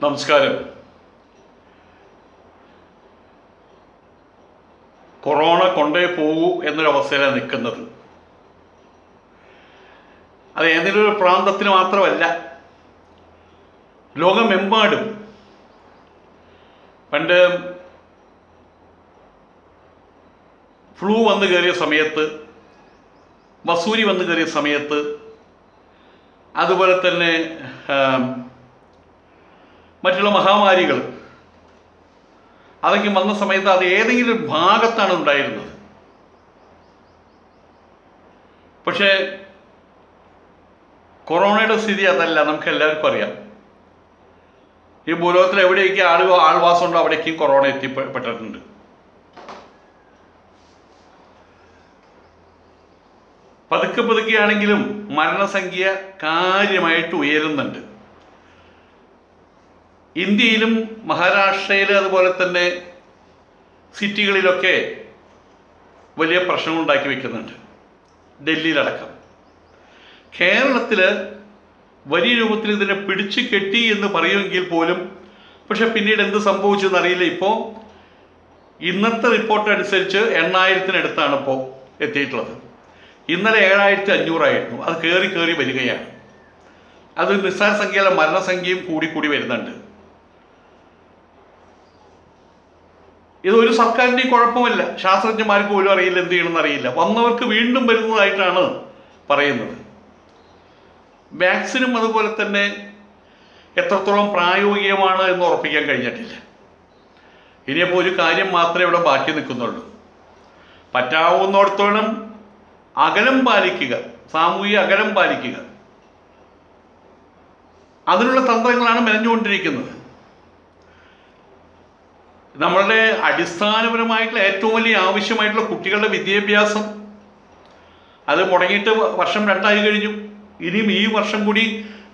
നമസ്കാരം. കൊറോണ കൊണ്ടേ പോകൂ എന്നൊരവസ്ഥയിലാണ് നിൽക്കുന്നത്. അത് ഏതെങ്കിലും ഒരു പ്രാന്തത്തിന് മാത്രമല്ല, ലോകമെമ്പാടും. പണ്ട് ഫ്ലൂ വന്നു കയറിയ സമയത്ത്, വസൂരി വന്നു കയറിയ സമയത്ത്, അതുപോലെ തന്നെ മറ്റുള്ള മഹാമാരികൾ അതൊക്കെ വന്ന സമയത്ത് അത് ഏതെങ്കിലും ഭാഗത്താണ് ഉണ്ടായിരുന്നത്. പക്ഷേ കൊറോണയുടെ സ്ഥിതി അതല്ല, നമുക്ക് എല്ലാവർക്കും അറിയാം. ഈ ഭൂലോകത്തിൽ എവിടെയൊക്കെ ആൾവാസം ഉണ്ടോ അവിടേക്കും കൊറോണ എത്തിപ്പെട്ടിട്ടുണ്ട്. പതുക്കെ പതുക്കെയാണെങ്കിലും മരണസംഖ്യ കാര്യമായിട്ട് ഉയരുന്നുണ്ട്. ഇന്ത്യയിലും മഹാരാഷ്ട്രയിൽ അതുപോലെ തന്നെ സിറ്റികളിലൊക്കെ വലിയ പ്രശ്നങ്ങൾ ഉണ്ടാക്കി വയ്ക്കുന്നുണ്ട്, ഡൽഹിയിലടക്കം. കേരളത്തിൽ വലിയ രൂപത്തിൽ ഇതിനെ പിടിച്ചു കെട്ടി എന്ന് പറയുമെങ്കിൽ പോലും പക്ഷെ പിന്നീട് എന്ത് സംഭവിച്ചെന്നറിയില്ല. ഇപ്പോൾ ഇന്നത്തെ റിപ്പോർട്ട് അനുസരിച്ച് 8000-അടുത്താണ് ഇപ്പോൾ എത്തിയിട്ടുള്ളത്. ഇന്നലെ 7500 അത് കയറി വരികയാണ്. അത് നിസ്സാര സംഖ്യയിലെ മരണസംഖ്യയും കൂടി വരുന്നുണ്ട്. ഇതൊരു സർക്കാരിൻ്റെയും കുഴപ്പമില്ല, ശാസ്ത്രജ്ഞന്മാർക്ക് പോലും അറിയില്ല എന്ത് ചെയ്യണമെന്ന് അറിയില്ല. വന്നവർക്ക് വീണ്ടും വരുന്നതായിട്ടാണ് പറയുന്നത്. വാക്സിനും അതുപോലെ തന്നെ എത്രത്തോളം പ്രായോഗികമാണ് എന്ന് ഉറപ്പിക്കാൻ കഴിഞ്ഞിട്ടില്ല. ഇനിയപ്പോൾ ഒരു കാര്യം മാത്രമേ ഇവിടെ ബാക്കി നിൽക്കുന്നുള്ളൂ. പറ്റാവുന്നിടത്തോളം അകലം പാലിക്കുക, സാമൂഹിക അകലം പാലിക്കുക. അതിനുള്ള തന്ത്രങ്ങളാണ് മെനഞ്ഞുകൊണ്ടിരിക്കുന്നത്. നമ്മളുടെ അടിസ്ഥാനപരമായിട്ടുള്ള ഏറ്റവും വലിയ ആവശ്യമായിട്ടുള്ള കുട്ടികളുടെ വിദ്യാഭ്യാസം അത് മുടങ്ങിയിട്ട് വർഷം 2 കഴിഞ്ഞു. ഇനിയും ഈ വർഷം കൂടി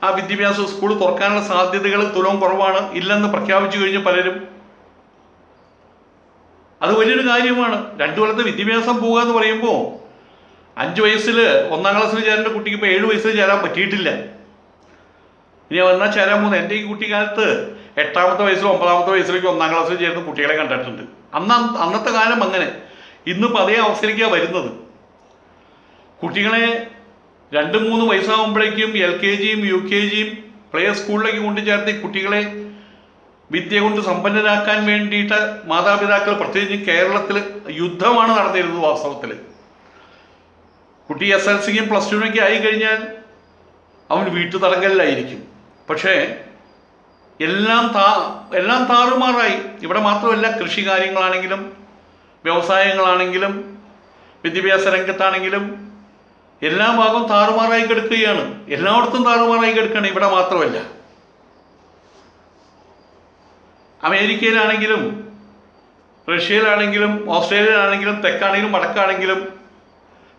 ആ വിദ്യാഭ്യാസ സ്കൂൾ തുറക്കാനുള്ള സാധ്യതകൾ തുലവും കുറവാണ്, ഇല്ലെന്ന് പ്രഖ്യാപിച്ചു കഴിഞ്ഞു പലരും. അത് വലിയൊരു കാര്യമാണ്. 2 കൊല്ലത്തെ വിദ്യാഭ്യാസം പോകുക എന്ന് പറയുമ്പോൾ 5 വയസ്സിൽ 1ാം ക്ലാസ്സിൽ ചേരേണ്ട കുട്ടിക്ക് ഇപ്പോൾ 7 വയസ്സിൽ ചേരാൻ പറ്റിയിട്ടില്ല. ഇനി വന്നാൽ ചേരാൻ പോകുന്നത്. എൻ്റെ ഈ കുട്ടിക്കാലത്ത് 8ാമത്തെ വയസ്സിലും 9ാമത്തെ വയസ്സിലേക്ക് 1ാം ക്ലാസ്സിൽ ചേർന്ന് കുട്ടികളെ കണ്ടിട്ടുണ്ട്. അന്നത്തെ കാലം അങ്ങനെ. ഇന്നിപ്പോൾ അതേ അവസ്ഥയിലേക്കാണ് വരുന്നത്. കുട്ടികളെ 2-3 വയസ്സാകുമ്പോഴേക്കും LKGയും UKGയും പ്ലേ സ്കൂളിലേക്ക് കൊണ്ടു ചേർത്ത് കുട്ടികളെ വിദ്യ കൊണ്ട് സമ്പന്നരാക്കാൻ വേണ്ടിയിട്ട് മാതാപിതാക്കൾ, പ്രത്യേകിച്ച് കേരളത്തിൽ യുദ്ധമാണ് നടന്നിരുന്നത്. വാസ്തവത്തിൽ കുട്ടി SLCക്കും +2 ആയി കഴിഞ്ഞാൽ അവൻ വീട്ടുതടങ്കലിലായിരിക്കും. പക്ഷേ എല്ലാം താറുമാറായി. ഇവിടെ മാത്രമല്ല, കൃഷി കാര്യങ്ങളാണെങ്കിലും വ്യവസായങ്ങളാണെങ്കിലും വിദ്യാഭ്യാസ രംഗത്താണെങ്കിലും എല്ലാ ഭാഗവും താറുമാറായി കിടക്കുകയാണ്. എല്ലായിടത്തും താറുമാറായി കിടക്കുകയാണ്. ഇവിടെ മാത്രമല്ല, അമേരിക്കയിലാണെങ്കിലും റഷ്യയിലാണെങ്കിലും ഓസ്ട്രേലിയയിലാണെങ്കിലും തെക്കാണെങ്കിലും വടക്കാണെങ്കിലും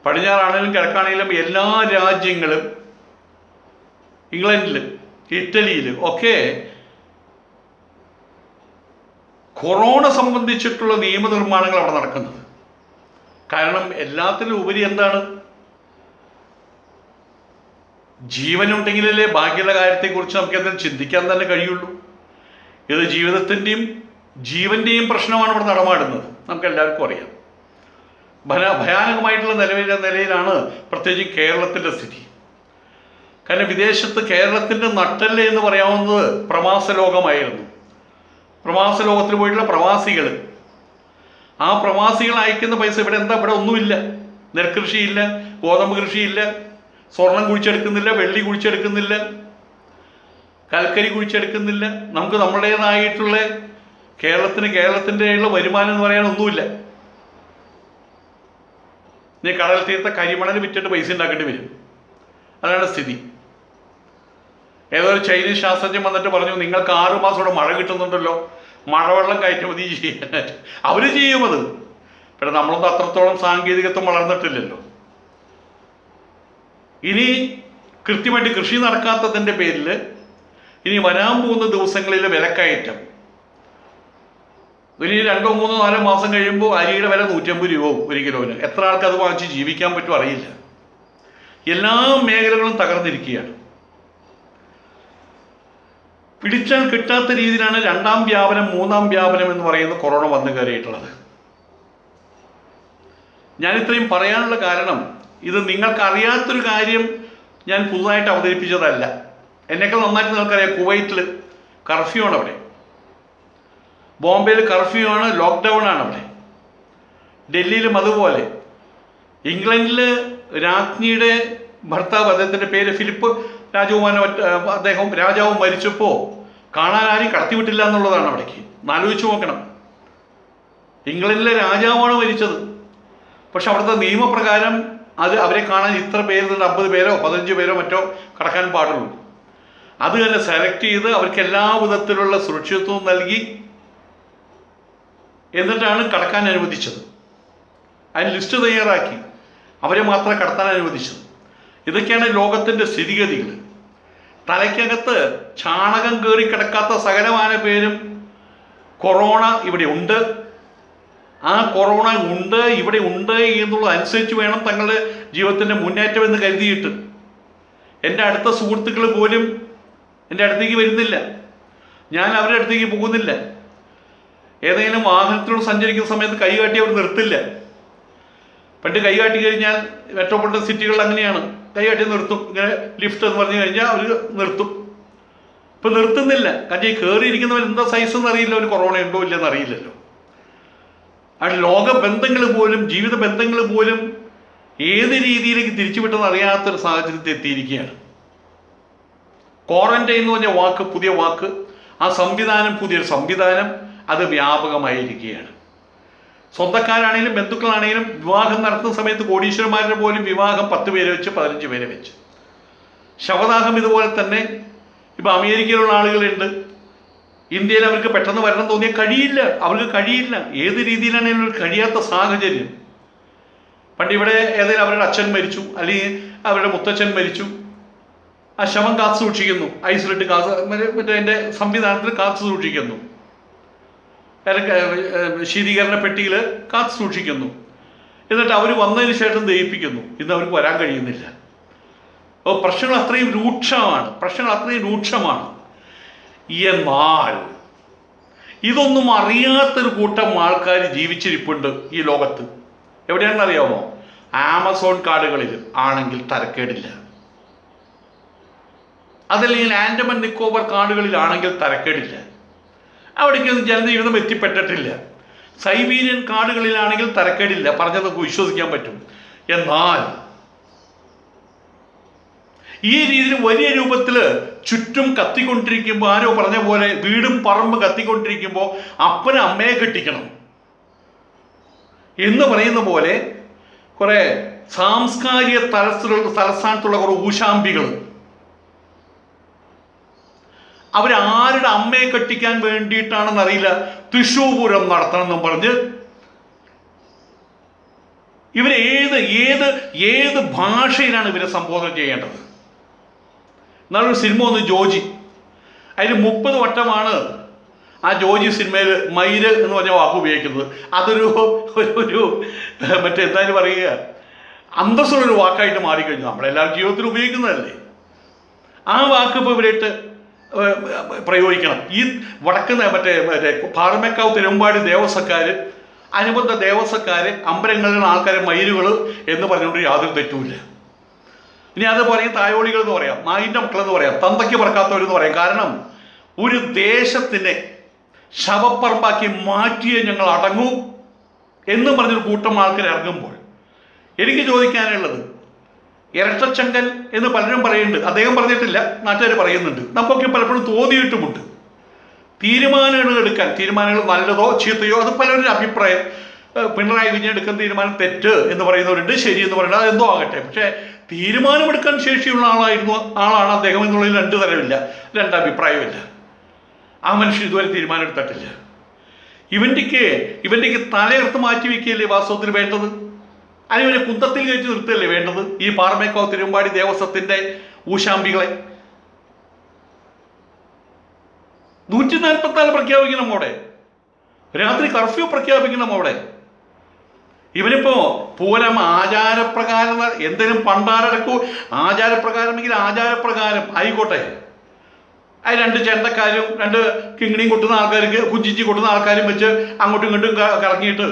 പടിഞ്ഞാറാണെങ്കിലും കിഴക്കാണെങ്കിലും എല്ലാ രാജ്യങ്ങളും, ഇംഗ്ലണ്ടിൽ ഇറ്റലിയിൽ ഒക്കെ കൊറോണ സംബന്ധിച്ചിട്ടുള്ള നിയമനിർമ്മാണങ്ങൾ അവിടെ നടക്കുന്നത്. കാരണം എല്ലാത്തിലും ഉപരി എന്താണ്, ജീവനുണ്ടെങ്കിലല്ലേ ബാക്കിയുള്ള കാര്യത്തെക്കുറിച്ച് നമുക്ക് എന്തെങ്കിലും ചിന്തിക്കാൻ തന്നെ കഴിയുള്ളൂ. ഇത് ജീവിതത്തിൻ്റെയും ജീവൻ്റെയും പ്രശ്നമാണ് ഇവിടെ നടമാടുന്നത്. നമുക്ക് എല്ലാവർക്കും അറിയാം. ഭയാനകമായിട്ടുള്ള നിലയിലാണ് പ്രത്യേകിച്ച് കേരളത്തിൻ്റെ സ്ഥിതി. കാരണം വിദേശത്ത് കേരളത്തിൻ്റെ നട്ടെല്ല് എന്ന് പറയാവുന്നത് പ്രവാസ ലോകമായിരുന്നു. പ്രവാസ ലോകത്തിൽ പോയിട്ടുള്ള പ്രവാസികൾ, ആ പ്രവാസികൾ അയക്കുന്ന പൈസ ഇവിടെ എന്താ? ഇവിടെ ഒന്നുമില്ല. നെൽകൃഷിയില്ല, ഗോതമ്പ് കൃഷിയില്ല, സ്വർണം കുഴിച്ചെടുക്കുന്നില്ല, വെള്ളി കുഴിച്ചെടുക്കുന്നില്ല, കൽക്കരി കുഴിച്ചെടുക്കുന്നില്ല. നമുക്ക് നമ്മുടേതായിട്ടുള്ള കേരളത്തിൻ്റെയുള്ള വരുമാനം എന്ന് പറയാൻ ഒന്നുമില്ല. നീ കടൽ തീർത്ത കരിമണൽ വിറ്റിട്ട് പൈസ ഉണ്ടാക്കേണ്ടി വരും. അതാണ് സ്ഥിതി. ഏതോ ഒരു ചൈനീസ് ശാസ്ത്രജ്ഞൻ വന്നിട്ട് പറഞ്ഞു, നിങ്ങൾക്ക് 6 മാസം കൂടെ മഴ കിട്ടുന്നുണ്ടല്ലോ, മഴവെള്ളം കയറ്റുമതി ചെയ്യാനായിട്ട്. അവർ ചെയ്യും അത്. പക്ഷെ നമ്മളൊന്നും അത്രത്തോളം സാങ്കേതികത്വം വളർന്നിട്ടില്ലല്ലോ. ഇനി കൃത്യമായിട്ട് കൃഷി നടക്കാത്തതിൻ്റെ പേരിൽ ഇനി വരാൻ പോകുന്ന ദിവസങ്ങളിൽ വിലക്കയറ്റം. ഇനി 2, 3, 4 മാസം കഴിയുമ്പോൾ അരിയുടെ വില 150 രൂപ 1 കിലോന്. എത്ര ആൾക്ക് അത് വാങ്ങിച്ച് ജീവിക്കാൻ പറ്റും അറിയില്ല. എല്ലാ മേഖലകളും തകർന്നിരിക്കുകയാണ്. പിടിച്ചാൽ കിട്ടാത്ത രീതിയിലാണ് രണ്ടാം വ്യാപനം മൂന്നാം വ്യാപനം എന്ന് പറയുന്ന കൊറോണ വന്നു കയറിയിട്ടുള്ളത്. ഞാൻ ഇത്രയും പറയാനുള്ള കാരണം ഇത് നിങ്ങൾക്കറിയാത്തൊരു കാര്യം ഞാൻ പുതുതായിട്ട് അവതരിപ്പിച്ചതല്ല. എന്നേക്കാൾ നന്നായിട്ട് നിങ്ങൾക്കറിയാം, കുവൈറ്റിൽ കർഫ്യൂ ആണ്, അവിടെ ബോംബെയിൽ കർഫ്യൂ ആണ്, ലോക്ക്ഡൗൺ ആണ് അവിടെ. ഡൽഹിയിലും അതുപോലെ. ഇംഗ്ലണ്ടിൽ രാജ്ഞിയുടെ ഭർത്താവ്, അദ്ദേഹത്തിൻ്റെ പേര് ഫിലിപ്പ് രാജകുമാരൻ, അദ്ദേഹം രാജാവ് മരിച്ചപ്പോൾ കാണാൻ ആരും കടത്തിവിട്ടില്ല എന്നുള്ളതാണ് അവിടേക്ക്. ആലോചിച്ച് നോക്കണം. ഇംഗ്ലണ്ടിലെ രാജാവാണ് മരിച്ചത്, പക്ഷെ അവിടുത്തെ നിയമപ്രകാരം അവരെ കാണാൻ ഇത്ര പേര്, 50 പേരോ 15 പേരോ മറ്റോ കടക്കാൻ പാടുള്ളൂ. അത് തന്നെ സെലക്ട് ചെയ്ത് അവർക്ക് എല്ലാ വിധത്തിലുള്ള സുരക്ഷിതത്വവും നൽകി എന്നിട്ടാണ് കടക്കാൻ അനുവദിച്ചത്. അതിന് ലിസ്റ്റ് തയ്യാറാക്കി അവരെ മാത്രമേ കടത്താൻ അനുവദിച്ചത്. ഇതൊക്കെയാണ് ലോകത്തിൻ്റെ സ്ഥിതിഗതികൾ. തലയ്ക്കകത്ത് ചാണകം കയറി കിടക്കാത്ത സകലമാന പേരും കൊറോണ ഇവിടെ ഉണ്ട്, ആ കൊറോണ ഉണ്ട് ഇവിടെ ഉണ്ട് എന്നുള്ളതനുസരിച്ച് വേണം തങ്ങളുടെ ജീവിതത്തിൻ്റെ മുന്നേറ്റം എന്ന് കരുതിയിട്ട്. എൻ്റെ അടുത്ത സുഹൃത്തുക്കൾ പോലും എൻ്റെ അടുത്തേക്ക് വരുന്നില്ല, ഞാൻ അവരുടെ അടുത്തേക്ക് പോകുന്നില്ല. ഏതെങ്കിലും വാഹനത്തിലൂടെ സഞ്ചരിക്കുന്ന സമയത്ത് കൈകാട്ടി അവർ നിർത്തില്ല. പണ്ട് കൈകാട്ടി കഴിഞ്ഞാൽ മെട്രോപൊളിറ്റൻ സിറ്റികളിൽ അങ്ങനെയാണ്, കൈകാട്ടി നിർത്തും. ഇങ്ങനെ ലിഫ്റ്റ് എന്ന് പറഞ്ഞു കഴിഞ്ഞാൽ അവർ നിർത്തും. ഇപ്പം നിർത്തുന്നില്ല. കാരണം ഈ കയറിയിരിക്കുന്നവൻ എന്താ സൈസ് എന്നറിയില്ല, ഒരു കൊറോണ ഉണ്ടോ ഇല്ലെന്ന് അറിയില്ലല്ലോ. അത് ലോക ബന്ധങ്ങൾ പോലും ജീവിത ബന്ധങ്ങൾ പോലും ഏത് രീതിയിലേക്ക് തിരിച്ചുവിട്ടെന്ന് അറിയാത്തൊരു സാഹചര്യത്തിൽ എത്തിയിരിക്കുകയാണ്. ക്വാറന്റൈൻ എന്ന് പറഞ്ഞ വാക്ക്, പുതിയ വാക്ക്, ആ സംവിധാനം പുതിയൊരു സംവിധാനം, അത് വ്യാപകമായിരിക്കുകയാണ്. സ്വന്തക്കാരാണെങ്കിലും ബന്ധുക്കളാണെങ്കിലും വിവാഹം നടത്തുന്ന സമയത്ത് കോടീശ്വരന്മാരുടെ പോലും വിവാഹം 10 പേരെ വെച്ച് 15 പേരെ വെച്ച്. ശവദാഹം ഇതുപോലെ തന്നെ. ഇപ്പം അമേരിക്കയിലുള്ള ആളുകളുണ്ട്, ഇന്ത്യയിൽ അവർക്ക് പെട്ടെന്ന് വരണം തോന്നിയാൽ കഴിയില്ല, അവർക്ക് കഴിയില്ല. ഏത് രീതിയിലാണെങ്കിലും ഒരു കഴിയാത്ത സാഹചര്യം. പണ്ട് ഇവിടെ ഏതെങ്കിലും അവരുടെ അച്ഛൻ മരിച്ചു, അല്ലെങ്കിൽ അവരുടെ മുത്തച്ഛൻ മരിച്ചു, ആ ശവം കാത്തു സൂക്ഷിക്കുന്നു, ഐസൊലേറ്റ് മറ്റേ എൻ്റെ സംവിധാനത്തിൽ കാത്തു സൂക്ഷിക്കുന്നു, ശീതീകരണ പെട്ടിയിൽ കാത്തു സൂക്ഷിക്കുന്നു. എന്നിട്ട് അവർ വന്നതിന് ശേഷം ദഹിപ്പിക്കുന്നു. ഇന്ന് അവർക്ക് വരാൻ കഴിയുന്നില്ല. അപ്പോൾ പ്രശ്നങ്ങൾ അത്രയും രൂക്ഷമാണ്. എന്നാൽ ഇതൊന്നും അറിയാത്തൊരു കൂട്ടം ആൾക്കാർ ജീവിച്ചിരിപ്പുണ്ട് ഈ ലോകത്ത്. എവിടെയാണെന്ന് അറിയാമോ? ആമസോൺ കാടുകളിൽ ആണെങ്കിൽ തരക്കേടില്ല, അതല്ലെങ്കിൽ ആൻഡമാൻ നിക്കോബർ കാടുകളിലാണെങ്കിൽ തരക്കേടില്ല, അവിടേക്കൊന്നും ജനജീവിതം എത്തിപ്പെട്ടിട്ടില്ല. സൈബീരിയൻ കാടുകളിലാണെങ്കിൽ തരക്കേടില്ല, പറഞ്ഞതൊക്കെ വിശ്വസിക്കാൻ പറ്റും. എന്നാൽ ഈ രീതിയിൽ വലിയ രൂപത്തിൽ ചുറ്റും കത്തിക്കൊണ്ടിരിക്കുമ്പോൾ, ആരോ പറഞ്ഞ പോലെ വീടും പറമ്പ് കത്തിക്കൊണ്ടിരിക്കുമ്പോൾ അപ്പനെ അമ്മയെ കെട്ടിക്കണം എന്ന് പറയുന്ന പോലെ കുറെ സാംസ്കാരിക തലസ്ഥാനത്തുള്ള കുറെ ഊശാമ്പികൾ അവരാരുടെ അമ്മയെ കെട്ടിക്കാൻ വേണ്ടിയിട്ടാണെന്നറിയില്ല തൃശ്ശൂപൂരം നടത്തണമെന്നും പറഞ്ഞ് ഇവർ ഏത് ഭാഷയിലാണ് ഇവരെ സംബോധന ചെയ്യേണ്ടത്? എന്നാലൊരു സിനിമ ഒന്ന് ജോജി, അതിൽ 30 വട്ടമാണ് ആ ജോജി സിനിമയിൽ മയില് എന്ന് പറഞ്ഞ വാക്ക് ഉപയോഗിക്കുന്നത്. അതൊരു മറ്റെന്തായാലും പറയുക, അന്തസ്സുള്ളൊരു വാക്കായിട്ട് മാറിക്കഴിഞ്ഞു. നമ്മളെല്ലാവരും ജീവിതത്തിൽ ഉപയോഗിക്കുന്നതല്ലേ. ആ വാക്ക് ഇപ്പോൾ ഇവരിട്ട് പ്രയോഗിക്കണം. ഈ വടക്കുന്ന മറ്റേ പാറമേക്കാവ് തിരുവമ്പാടി ദേവസ്വക്കാർ, അനുബന്ധ ദേവസ്വക്കാർ, അമ്പലങ്ങളിലുള്ള ആൾക്കാരെ മയിലുകൾ എന്ന് പറഞ്ഞുകൊണ്ട് യാതൊരു തെറ്റുമില്ല. ഇനി അത് പറയും തായോളികൾ എന്ന് പറയാം, നായിൻ്റെ മക്കളെന്ന് പറയാം, തന്തയ്ക്ക് പറക്കാത്തവരെന്ന് പറയാം. കാരണം ഒരു ദേശത്തിനെ ശവപ്പറമ്പാക്കി മാറ്റിയേ ഞങ്ങൾ അടങ്ങൂ എന്ന് പറഞ്ഞൊരു കൂട്ടം ആൾക്കാർ ഇറങ്ങുമ്പോൾ എനിക്ക് ചോദിക്കാനുള്ളത്, ഇരട്ടച്ചങ്കൻ എന്ന് പലരും പറയുന്നുണ്ട്, അദ്ദേഹം പറഞ്ഞിട്ടില്ല, നാട്ടുകാർ പറയുന്നുണ്ട്, നമുക്കൊക്കെ പലപ്പോഴും തോന്നിയിട്ടുമുണ്ട്. തീരുമാനങ്ങൾ എടുക്കാൻ, തീരുമാനങ്ങൾ നല്ലതോ ചീത്തയോ അത് പലരുടെ അഭിപ്രായം. പിണറായി വിജയൻ എടുക്കുന്ന തീരുമാനം തെറ്റ് എന്ന് പറയുന്നവരുണ്ട്, ശരി എന്ന് പറയുന്നത് അതെന്തോ ആകട്ടെ. പക്ഷേ തീരുമാനമെടുക്കാൻ ശേഷിയുള്ള ആളാണ് അദ്ദേഹം എന്നുള്ളതിൽ 2 തരമില്ല, 2 അഭിപ്രായമില്ല. ആ മനുഷ്യൻ ഇതുവരെ തീരുമാനം എടുത്തിട്ടില്ല. ഇവൻ്റെക്ക് തലയെടുത്ത് മാറ്റി വയ്ക്കുകയല്ലേ വാസ്തവത്തിൽ വേണ്ടത്? അതിന് ഇവനെ കുന്തത്തിൽ കയറ്റി നിർത്തുകയല്ലേ വേണ്ടത്? ഈ പാറമേക്കാവ് തിരുവമ്പാടി ദേവസ്വത്തിൻ്റെ ഊശാമ്പികളെ 144 പ്രഖ്യാപിക്കണം അവിടെ, രാത്രി കർഫ്യൂ പ്രഖ്യാപിക്കണം അവിടെ. ഇവനിപ്പോ പൂരം ആ രണ്ട് ചെണ്ടക്കാരും രണ്ട് കിങ്ങിണിയും കൊട്ടുന്ന ആൾക്കാർക്ക് കുഞ്ചിഞ്ചി കൊട്ടുന്ന ആൾക്കാരും വെച്ച് അങ്ങോട്ടും ഇങ്ങോട്ടും കറങ്ങിയിട്ട്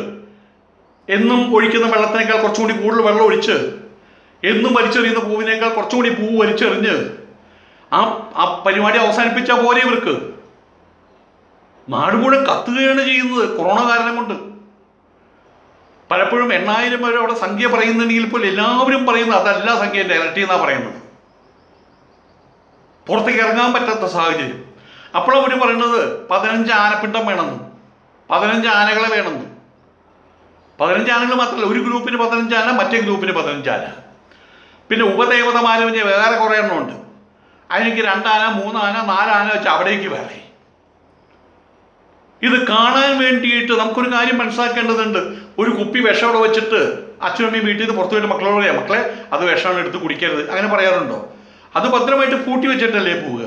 എന്നും ഒഴിക്കുന്ന വെള്ളത്തിനേക്കാൾ കുറച്ചും കൂടി കൂടുതൽ വെള്ളം ഒഴിച്ച് എന്നും വലിച്ചെറിയുന്ന പൂവിനേക്കാൾ കുറച്ചും കൂടി പൂവ് വലിച്ചെറിഞ്ഞ് ആ പരിപാടി അവസാനിപ്പിച്ചാൽ പോലെ ഇവർക്ക്. നാട് മുഴുവൻ കത്തുകയാണ് ചെയ്യുന്നത് കൊറോണ കാരണം കൊണ്ട്. പലപ്പോഴും 8,000 വരെ അവിടെ സംഖ്യ പറയുന്നുണ്ടെങ്കിൽ പോലും എല്ലാവരും പറയുന്നത് അതല്ല, സംഖ്യേൻ്റെ ഇരട്ടി എന്നാണ് പറയുന്നത്. പുറത്തേക്ക് ഇറങ്ങാൻ പറ്റാത്ത സാഹചര്യം. അപ്പോഴവർ പറയുന്നത് 15 ആനപ്പിണ്ടം വേണമെന്ന്, 15 ആനകളെ വേണമെന്ന്. 15 ആനകൾ മാത്രമല്ല, ഒരു ഗ്രൂപ്പിന് 15 ആന, മറ്റേ ഗ്രൂപ്പിന് 15 ആന. പിന്നെ ഉപദേവതമാര് പിന്നെ വേറെ കുറേ എണ്ണമുണ്ട്. അതിലേക്ക് 2 ആന 3 ആന 4 ആന വെച്ച് അവിടേക്ക് വേറെ. ഇത് കാണാൻ വേണ്ടിയിട്ട് നമുക്കൊരു കാര്യം മനസ്സിലാക്കേണ്ടതുണ്ട്. ഒരു കുപ്പി വിഷം അവിടെ വെച്ചിട്ട് അച്ഛനമ്മയും വീട്ടിൽ നിന്ന് പുറത്തു പോയിട്ട് മക്കളോട് പറയാം, മക്കളെ അത് വിഷമാണ്, എടുത്ത് കുടിക്കരുത്, അങ്ങനെ പറയാറുണ്ടോ? അത് ഭദ്രമായിട്ട് പൂട്ടി വെച്ചിട്ടല്ലേ പോവുക.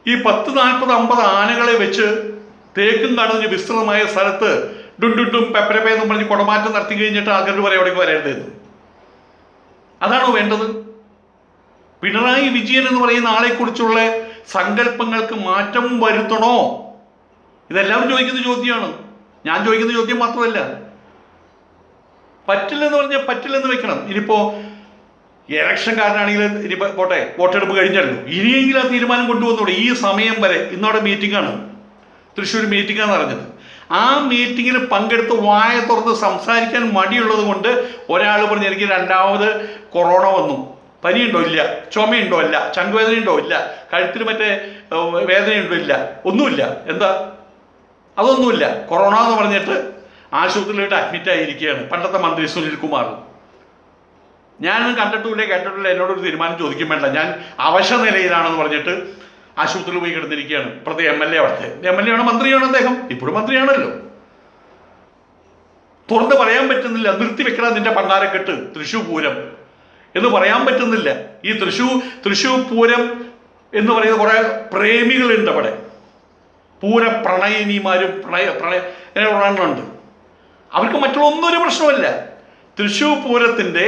ഈ 10, 40, 50 ആനകളെ വെച്ച് തേക്കും കാണുന്ന വിസ്തൃതമായ സ്ഥലത്ത് ഡുണ്ടും പെപ്പരപ്പേ എന്ന് പറഞ്ഞ് കുടമാറ്റം നടത്തി കഴിഞ്ഞിട്ട് ആൾക്കാർ പറയാം അവിടേക്ക് വരരുതെന്ന്. അതാണോ വേണ്ടത്? പിണറായി വിജയൻ എന്ന് പറയുന്ന ആളെക്കുറിച്ചുള്ള സങ്കല്പങ്ങൾക്ക് മാറ്റം വരുത്തണോ? ഇതെല്ലാവരും ചോദിക്കുന്ന ചോദ്യമാണ്. ഞാൻ ചോദിക്കുന്ന ചോദ്യം മാത്രമല്ല. പറ്റില്ലെന്ന് പറഞ്ഞാൽ പറ്റില്ലെന്ന് വെക്കണം. ഇനിയിപ്പോൾ ഇലക്ഷൻകാരനാണെങ്കിൽ ഇനി പോട്ടെ, വോട്ടെടുപ്പ് കഴിഞ്ഞല്ലോ, ഇനിയെങ്കിലും ആ തീരുമാനം കൊണ്ടുവന്നൂടെ? ഈ സമയം വരെ ഇന്നവിടെ മീറ്റിംഗാണ്, തൃശ്ശൂർ മീറ്റിംഗാന്ന് പറഞ്ഞത്. ആ മീറ്റിങ്ങിൽ പങ്കെടുത്ത് വായ തുറന്ന് സംസാരിക്കാൻ മടിയുള്ളത് കൊണ്ട് ഒരാൾ പറഞ്ഞ് എനിക്ക് 2ാമത് കൊറോണ വന്നു, പനിയുണ്ടോ ഇല്ല, ചുമയുണ്ടോ ഇല്ല, ചങ്കുവേദനയുണ്ടോ ഇല്ല, കഴുത്തിൽ മറ്റേ വേദനയുണ്ടോ ഇല്ല, ഒന്നുമില്ല. എന്താ? അതൊന്നുമില്ല. കൊറോണ എന്ന് പറഞ്ഞിട്ട് ആശുപത്രിയിലോട്ട് അഡ്മിറ്റ് ആയിരിക്കുകയാണ് പണ്ടത്തെ മന്ത്രി സുനിൽ കുമാർ. ഞാനൊന്നും കണ്ടിട്ടില്ല കേട്ടിട്ടില്ല, എന്നോടൊരു തീരുമാനം ചോദിക്കും വേണ്ട, ഞാൻ അവശ നിലയിലാണെന്ന് പറഞ്ഞിട്ട് ആശുപത്രിയിൽ പോയി കിടന്നിരിക്കുകയാണ്. പ്രതി MLA, അവിടുത്തെ MLA ആണ്, മന്ത്രിയാണ് അദ്ദേഹം, ഇപ്പോഴും മന്ത്രിയാണല്ലോ. തുറന്ന് പറയാൻ പറ്റുന്നില്ല, നിർത്തിവെക്കണം നിന്റെ പണ്ടാരക്കെട്ട് തൃശ്ശൂർ പൂരം എന്ന് പറയാൻ പറ്റുന്നില്ല. ഈ തൃശ്ശൂർ പൂരം എന്ന് പറയുന്ന കുറെ പ്രേമികളുണ്ട് അവിടെ, പൂര പ്രണയിനിമാരും പ്രണയങ്ങളുണ്ട്. അവർക്ക് മറ്റുള്ള ഒന്നും ഒരു പ്രശ്നമല്ല. തൃശ്ശൂർ പൂരത്തിൻ്റെ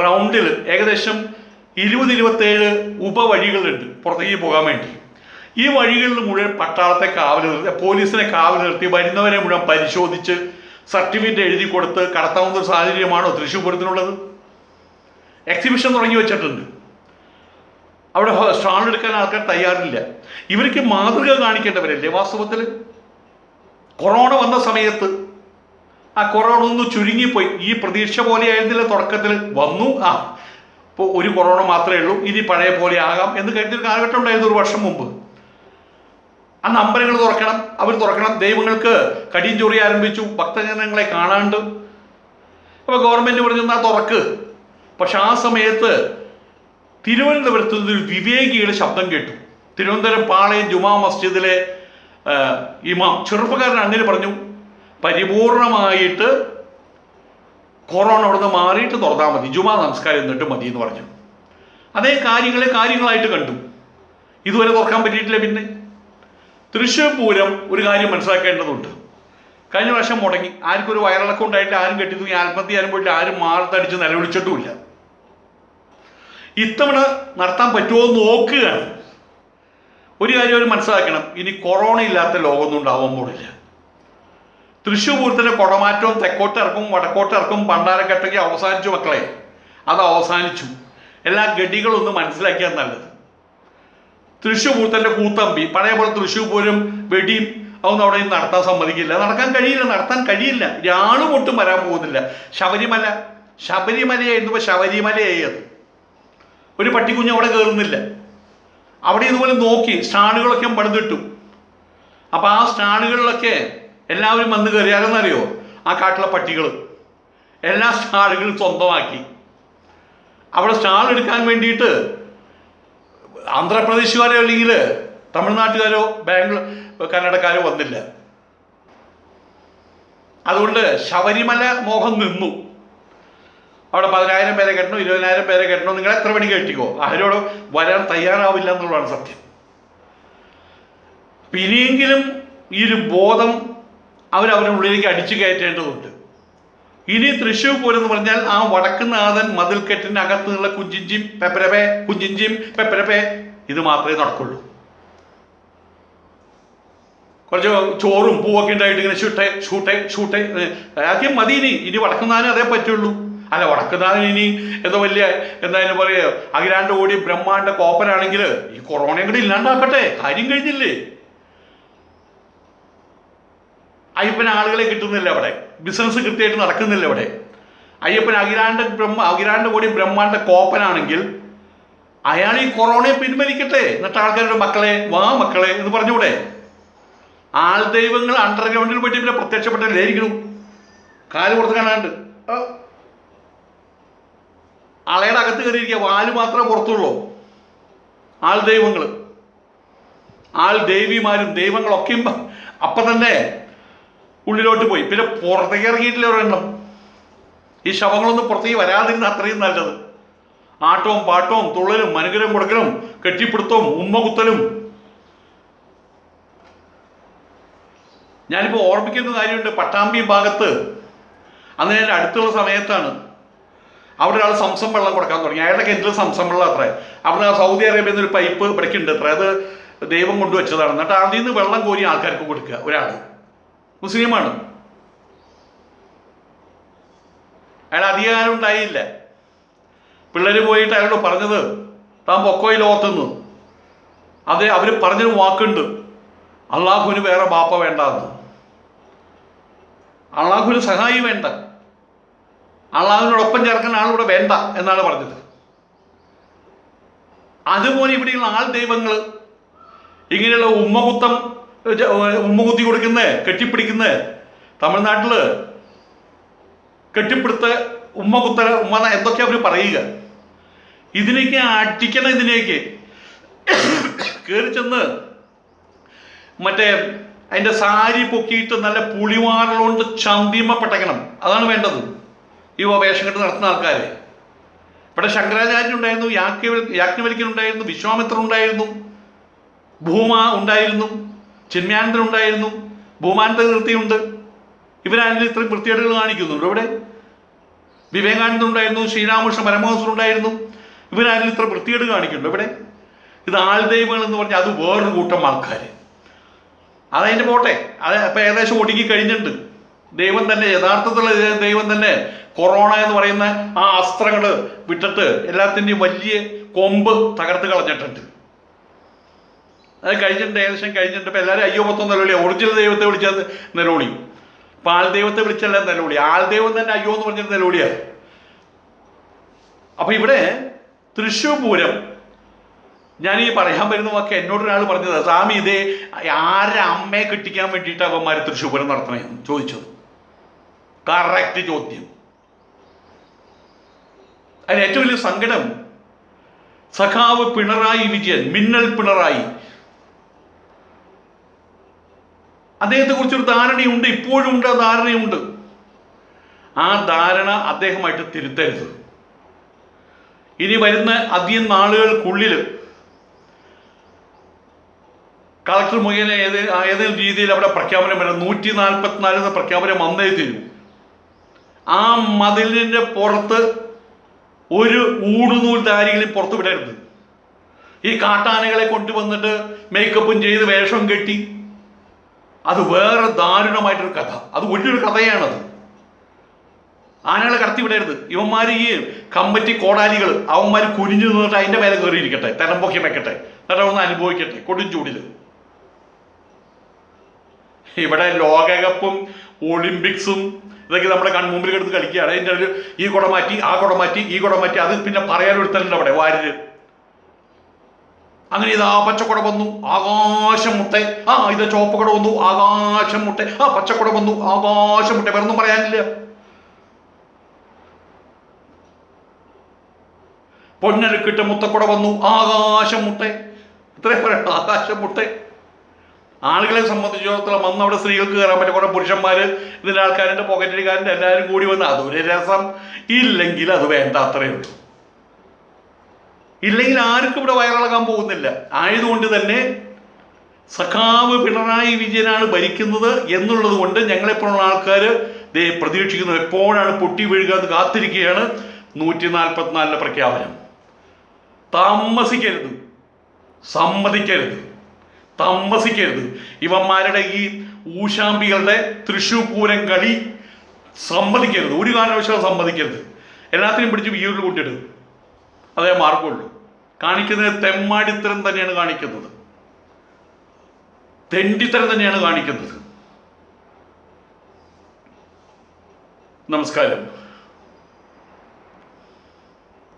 റൗണ്ടിൽ ഏകദേശം 20-27 ഉപവഴികളുണ്ട് പുറത്തേക്ക് പോകാൻ വേണ്ടി. ഈ വഴികളിൽ മുഴുവൻ പട്ടാളത്തെ കാവൽ നിർത്തി, പോലീസിനെ കാവൽ നിർത്തി വരുന്നവരെ മുഴുവൻ പരിശോധിച്ച് സർട്ടിഫിക്കറ്റ് എഴുതി കൊടുത്ത് കടത്താവുന്ന ഒരു സാഹചര്യമാണോ തൃശ്ശൂർ പൂരത്തിനുള്ളത്? എക്സിബിഷൻ തുടങ്ങി വെച്ചിട്ടുണ്ട്, അവിടെ സ്റ്റാൾ എടുക്കാൻ ആൾക്കാർ തയ്യാറില്ല. ഇവർക്ക് മാതൃക കാണിക്കേണ്ടവരല്ലേ വാസ്തവത്തിൽ? കൊറോണ വന്ന സമയത്ത് ആ കൊറോണ ഒന്ന് ചുരുങ്ങിപ്പോയി. ഈ പ്രതീക്ഷ പോലെ ആയിരുന്നില്ല തുടക്കത്തിൽ. വന്നു, ഇപ്പോൾ ഒരു കൊറോണ മാത്രമേ ഉള്ളൂ, ഇനി പഴയ പോലെ ആകാം എന്ന് കരുതിയൊരു കാലഘട്ടം ഉണ്ടായിരുന്നു 1 വർഷം മുമ്പ്. അന്ന് അമ്പലങ്ങൾ തുറക്കണം, അവർ തുറക്കണം, ദൈവങ്ങൾക്ക് കടിയും ചൊറി ആരംഭിച്ചു, ഭക്തജനങ്ങളെ കാണാണ്ട്. അപ്പോൾ ഗവൺമെൻറ് പറഞ്ഞു എന്നാൽ തുറക്ക്. പക്ഷെ ആ സമയത്ത് തിരുവനന്തപുരത്ത് ഒരു വിവേകിയുടെ ശബ്ദം കേട്ടു. തിരുവനന്തപുരം പാളയം ജുമാ മസ്ജിദിലെ ഇമാം, ചെറുപ്പക്കാരൻ അങ്ങനെ പറഞ്ഞു, പരിപൂർണമായിട്ട് കൊറോണ അവിടുന്ന് മാറിയിട്ട് തുറന്നാൽ മതി, ജുമാ നമസ്കാരം എന്നിട്ട് മതി എന്ന് പറഞ്ഞു. അതേ കാര്യങ്ങളായിട്ട് കണ്ടു. ഇതുവരെ തുറക്കാൻ പറ്റിയിട്ടില്ല. പിന്നെ തൃശ്ശൂർ പൂരം ഒരു കാര്യം മനസ്സിലാക്കേണ്ടതുണ്ട്. കഴിഞ്ഞ പ്രാവശ്യം മുടങ്ങി, ആർക്കും ഒരു വയറിളക്കം ഉണ്ടായിട്ട് ആരും കെട്ടി തൂങ്ങി ആത്മഹത്യ ചെയ്യാൻ പോയിട്ട് ആരും മാറത്തടിച്ച് നിലവിളിച്ചിട്ടുമില്ല. ഇത്തവണ നടത്താൻ പറ്റുമോ എന്ന് നോക്കുകയാണ്. ഒരു കാര്യം അവർ മനസ്സിലാക്കണം, ഇനി കൊറോണ ഇല്ലാത്ത ലോകമൊന്നും ഉണ്ടാവാൻ പോണില്ല. തൃശ്ശൂർ പൂരത്തിൻ്റെ കുടമാറ്റവും തെക്കോട്ടിറക്കും വടക്കോട്ടിറക്കും പണ്ടാരക്കെട്ടൊക്കെ അവസാനിച്ചു മക്കളെ, അത് അവസാനിച്ചു. എല്ലാ ഗഡികളൊന്നും മനസ്സിലാക്കിയാൽ നല്ലത്. തൃശ്ശൂർ പൂരത്തിൻ്റെ കൂത്തമ്പി പഴയ പോലെ തൃശ്ശൂർ പൂരം വെടിയും അതൊന്നും അവിടെ നടത്താൻ സമ്മതിക്കില്ല, നടത്താൻ കഴിയില്ല. ഒരാളും ഒട്ടും വരാൻ പോകുന്നില്ല. ശബരിമലയായിരുന്നു, ശബരിമലയായി അത്. ഒരു പട്ടിക്കുഞ്ഞ് അവിടെ കയറുന്നില്ല. അവിടെ ഇതുപോലെ നോക്കി സ്റ്റാളുകളൊക്കെ പണിതിട്ടു. അപ്പോൾ ആ സ്റ്റാളുകളിലൊക്കെ എല്ലാവരും വന്ന് കയറിയാലെന്നറിയോ, ആ കാട്ടിലെ പട്ടികൾ എല്ലാ സ്റ്റാളുകളും സ്വന്തമാക്കി. അവിടെ സ്റ്റാൾ എടുക്കാൻ വേണ്ടിയിട്ട് ആന്ധ്രാപ്രദേശുകാരോ അല്ലെങ്കിൽ തമിഴ്നാട്ടുകാരോ കന്നഡക്കാരോ വന്നില്ല. അതുകൊണ്ട് ശബരിമല മോഹം നിന്നു. അവിടെ 10,000 പേരെ കെട്ടണോ 20,000 പേരെ കെട്ടണോ, നിങ്ങൾ എത്ര മണി കെട്ടിക്കോ, ആരോടും വരാൻ തയ്യാറാവില്ല എന്നുള്ളതാണ് സത്യം. ഇനിയെങ്കിലും ഈ ഒരു ബോധം അവരവരുടെ ഉള്ളിലേക്ക് അടിച്ചു കയറ്റേണ്ടതുണ്ട്. ഇനി തൃശ്ശൂർ പൂരം എന്ന് പറഞ്ഞാൽ ആ വടക്കുന്നാഥൻ മതിൽക്കെട്ടിൻ്റെ അകത്ത് നിന്നുള്ള കുഞ്ചിഞ്ചിയും പെപ്പരപ്പേ ഇത് മാത്രമേ നടക്കുള്ളൂ. കുറച്ച് ചോറും പൂവൊക്കെ ഉണ്ടായിട്ട് ഇങ്ങനെ ഷൂട്ടെ ആക്കി മതി. ഇനി വടക്കുന്നാനും അതേ പറ്റുള്ളൂ. അല്ല, വടക്കുന്നാനും ഇനി എന്തോ വലിയ എന്തായാലും പറയുക അഖിലാണ്ട് കോടി ബ്രഹ്മാണ്ട കോപ്പനാണെങ്കിൽ ഈ കൊറോണയും കൂടി ഇല്ലാണ്ടാക്കട്ടെ, കാര്യം കഴിഞ്ഞില്ലേ. അയ്യപ്പൻ ആളുകളെ കിട്ടുന്നില്ല അവിടെ, ബിസിനസ് കൃത്യമായിട്ട് നടക്കുന്നില്ല അവിടെ. അയ്യപ്പൻ അഖിലാണ്ട് കോടി ബ്രഹ്മാണ്ട കോപ്പനാണെങ്കിൽ അയാൾ ഈ കൊറോണയെ പിൻവലിക്കട്ടെ. എന്നിട്ട് ആൾക്കാരുടെ മക്കളെ മക്കളെ എന്ന് പറഞ്ഞൂടെ. ആൾ ദൈവങ്ങൾ അണ്ടർഗ്രൗണ്ടിൽ പോയിട്ട് പിന്നെ പ്രത്യക്ഷപ്പെട്ടല്ലായിരിക്കണം. കാല് പുറത്ത് കാണാണ്ട് ആളയുടെ അകത്ത് കയറിയിരിക്കുക, വാല് മാത്രമേ പുറത്തുള്ളൂ. ആൾ ദൈവങ്ങൾ, ആൾ ദൈവിമാരും ദൈവങ്ങളൊക്കെയും അപ്പം തന്നെ ഉള്ളിലോട്ട് പോയി. പിന്നെ പുറത്തേക്ക് ഇറങ്ങിയിട്ടില്ല ഒരെണ്ണം. ഈ ശവങ്ങളൊന്നും പുറത്തേക്ക് വരാതിരുന്ന അത്രയും നല്ലത്. ആട്ടവും പാട്ടവും തുള്ളലും അനുഗ്രഹം കൊടുക്കലും കെട്ടിപ്പിടുത്തവും ഉമ്മകുത്തലും. ഞാനിപ്പോൾ ഓർമ്മിക്കുന്ന കാര്യമുണ്ട്. പട്ടാമ്പി ഭാഗത്ത് അന്ന് ഞാൻ അടുത്തുള്ള സമയത്താണ് അവിടെ ഒരാൾ സംസം വെള്ളം കൊടുക്കാൻ തുടങ്ങി. അയാളുടെ കിണറ്റിൽ സംസം വെള്ളം അത്രേ. അവിടെ സൗദി അറേബ്യയിൽ നിന്നൊരു പൈപ്പ് ഇവിടേക്കുണ്ട് അത്ര. അത് ദൈവം കൊണ്ടുവച്ചതാണ്. എന്നിട്ട് അതിൽ നിന്ന് വെള്ളം കോരി ആൾക്കാർക്ക് കൊടുക്കുക. ഒരാൾ മുസ്ലിമാണ്. അയാൾ അധികാരം ഉണ്ടായില്ല. പിള്ളേർ പോയിട്ട് അയാളോട് പറഞ്ഞത് താൻ പൊക്കോയി ലോകത്തുനിന്ന്. അതെ, അവർ പറഞ്ഞൊരു വാക്കുണ്ട്, അള്ളാഹുവിന് വേറെ ബാപ്പ വേണ്ടെന്ന്. അള്ളാഹുവിന് സഹായി വേണ്ട, അള്ളാഹുവിനോടൊപ്പം ചേർക്കുന്ന ആളിവിടെ വേണ്ട എന്നാണ് പറഞ്ഞത്. അതുപോലെ ഇവിടെയുള്ള ആൾ ദൈവങ്ങൾ ഇങ്ങനെയുള്ള ഉമ്മകുത്തി കൊടുക്കുന്ന കെട്ടിപ്പിടിക്കുന്ന തമിഴ്നാട്ടിൽ കെട്ടിപ്പിടുത്ത ഉമ്മ എന്തൊക്കെയാ അവർ പറയുക. ഇതിനേക്ക് അടിക്കണം. ഇതിനേക്ക് കയറി ചെന്ന് മറ്റേ അതിൻ്റെ സാരി പൊക്കിയിട്ട് നല്ല പുളിവാറുകൊണ്ട് ചന്തിമ പട്ടക്കണം. അതാണ് വേണ്ടത് ഈ വേഷം കെട്ട് നടത്തുന്ന ആൾക്കാരെ. ഇവിടെ ശങ്കരാചാര്യൻ ഉണ്ടായിരുന്നു, യാജ്ഞവൽക്യൻ ഉണ്ടായിരുന്നു, വിശ്വാമിത്രൻ ഉണ്ടായിരുന്നു, ഭൂമ ഉണ്ടായിരുന്നു, ചിന്മയാനന്ദൻ ഉണ്ടായിരുന്നു, ഭൂമാനന്ദ കീർത്തിയുണ്ട്. ഇവരാരെങ്കിലും ഇത്രയും വൃത്തികേടുകൾ കാണിക്കുന്നുണ്ടോ ഇവിടെ? വിവേകാനന്ദൻ ഉണ്ടായിരുന്നു, ശ്രീരാമകൃഷ്ണ പരമഹംസൻ ഉണ്ടായിരുന്നു. ഇവരാരെങ്കിലും ഇത്ര വൃത്തികേട് കാണിക്കുന്നുണ്ടോ ഇവിടെ? ഇത് ആൾദൈവങ്ങൾ എന്ന് പറഞ്ഞാൽ അത് വേറൊരു കൂട്ടം ആൾക്കാർ. അതതിൻ്റെ പോട്ടെ, അത് ഇപ്പം ഏകദേശം ഒടുങ്ങി കഴിഞ്ഞിട്ടുണ്ട്. ദൈവം തന്നെ, യഥാർത്ഥത്തിലുള്ള ദൈവം തന്നെ കൊറോണ എന്ന് പറയുന്ന ആ അസ്ത്രങ്ങൾ വിട്ടിട്ട് എല്ലാത്തിൻ്റെയും വലിയ കൊമ്പ് തകർത്ത് കളഞ്ഞിട്ടുണ്ട്. അത് കഴിഞ്ഞിട്ടുണ്ട്, ഏകദേശം കഴിഞ്ഞിട്ടുണ്ട്. ഇപ്പം എല്ലാവരും അയ്യോ മൊത്തം നിലവിളിയാണ്. ഒറിജിനൽ ദൈവത്തെ വിളിച്ചത് നിലവിളി. ഇപ്പം ആൾദൈവത്തെ വിളിച്ചല്ല നിലവിളി. ആൾദൈവം തന്നെ അയ്യോ എന്ന് പറഞ്ഞിട്ട് നിലവിളിയാണ്. അപ്പം ഇവിടെ തൃശ്ശൂർ പൂരം, ഞാൻ ഈ പറയാൻ വരുന്ന വാക്ക് എന്നോടൊരാൾ പറഞ്ഞത്, സ്വാമി ഇതേ ആരെ അമ്മയെ കെട്ടിക്കാൻ വേണ്ടിയിട്ട് അവന്മാർ തൃശ്ശൂർ പൂരം നടത്തണമെന്ന് ചോദിച്ചത്. കറക്റ്റ് ചോദ്യം. അതിന് ഏറ്റവും വലിയ സങ്കടം സഖാവ് പിണറായി വിജയൻ, മിന്നൽ പിണറായി, അദ്ദേഹത്തെ കുറിച്ചൊരു ധാരണയുണ്ട്, ഇപ്പോഴും ഉണ്ട്. ആ ധാരണയുണ്ട്. ആ ധാരണ അദ്ദേഹമായിട്ട് തിരുത്തരുത്. ഇനി വരുന്ന അധികം നാളുകൾക്കുള്ളിൽ കളക്ടർ മുഖേന ഏതെങ്കിലും രീതിയിൽ അവിടെ പ്രഖ്യാപനം വരണം. 144 എന്ന പ്രഖ്യാപനം വന്നേ തീരും. ആ മതിലിൻ്റെ പുറത്ത് ഒരു ഊടുനൂൽധാരികളും പുറത്തു വിടരുത്. ഈ കാട്ടാനകളെ കൊണ്ടുവന്നിട്ട് മേക്കപ്പും ചെയ്ത് വേഷം കെട്ടി, അത് വേറെ ദാരുണമായിട്ടൊരു കഥ. അത് വലിയൊരു കഥയാണത്. ആനകളെ കടത്തി വിടരുത്. ഇവന്മാർ ഈ കമ്പറ്റി കോടാലികൾ അവന്മാർ കുനിഞ്ഞു നിന്നിട്ട് അതിൻ്റെ മേലെ കയറിയിരിക്കട്ടെ, തലമ്പൊക്കി വെക്കട്ടെ, എന്നിട്ട് ഒന്ന് അനുഭവിക്കട്ടെ കൊടുംചൂടിൽ. ഇവിടെ ലോകകപ്പും ഒളിമ്പിക്സും ഇതൊക്കെ നമ്മുടെ കൺമുമ്പിൽ കിടന്ന് കളിക്കുകയാണ്. അതിൻ്റെ ഒരു ഈ കുട മാറ്റി ആ കുട മാറ്റി ഈ കുട മാറ്റി, അത് പിന്നെ പറയാനൊരുത്തലുണ്ട് അവിടെ വാരില്. അങ്ങനെ ഇതാ പച്ചക്കുട വന്നു ആകാശം മുട്ടെ, ഇത് ചുവപ്പ് കുട വന്നു ആകാശം മുട്ടെ, പച്ചക്കുട വന്നു ആകാശം മുട്ടെ, വേറൊന്നും പറയാനില്ല. പൊന്നരക്കിട്ട് മുത്തക്കുട വന്നു ആകാശം മുട്ടെ, ഇത്രയും പറയണം, ആകാശം മുട്ടെ. ആളുകളെ സംബന്ധിച്ചിടത്തോളം അന്ന് അവിടെ സ്ത്രീകൾക്ക് കയറാൻ പറ്റും. കുറെ പുരുഷന്മാർ, ഇതിൻ്റെ ആൾക്കാരുടെ പോക്കറ്റടിക്കാരൻ്റെ എല്ലാവരും കൂടി വന്ന് അതൊരു രസം. ഇല്ലെങ്കിൽ അത് വേണ്ട, അത്രയേ ഉള്ളൂ. ഇല്ലെങ്കിൽ ആർക്കും ഇവിടെ വയറിളകാൻ പോകുന്നില്ല. ആയതുകൊണ്ട് തന്നെ സഖാവ് പിണറായി വിജയനാണ് ഭരിക്കുന്നത് എന്നുള്ളത് കൊണ്ട് ഞങ്ങളെപ്പോഴുള്ള ആൾക്കാർ പ്രതീക്ഷിക്കുന്നത് എപ്പോഴാണ് പൊട്ടി വീഴുക എന്ന് കാത്തിരിക്കുകയാണ്. 144 പ്രഖ്യാപനം താമസിക്കരുത്, സമ്മതിക്കരുത്. താമസിക്കരുത്. ഇവന്മാരുടെ ഈ ഊശാമ്പികളുടെ തൃശ്ശൂർ പൂരം കളി സമ്മതിക്കരുത്, ഒരു കാരണവശാലും സമ്മതിക്കരുത്. എല്ലാത്തിനും പിടിച്ച് വീട്ടിൽ കൊണ്ടിടും. അതേ മാർഗമുള്ളൂ. കാണിക്കുന്നത് തെമ്മാടിത്തരം തന്നെയാണ് കാണിക്കുന്നത്, തെണ്ടിത്തരം തന്നെയാണ് കാണിക്കുന്നത്. നമസ്കാരം.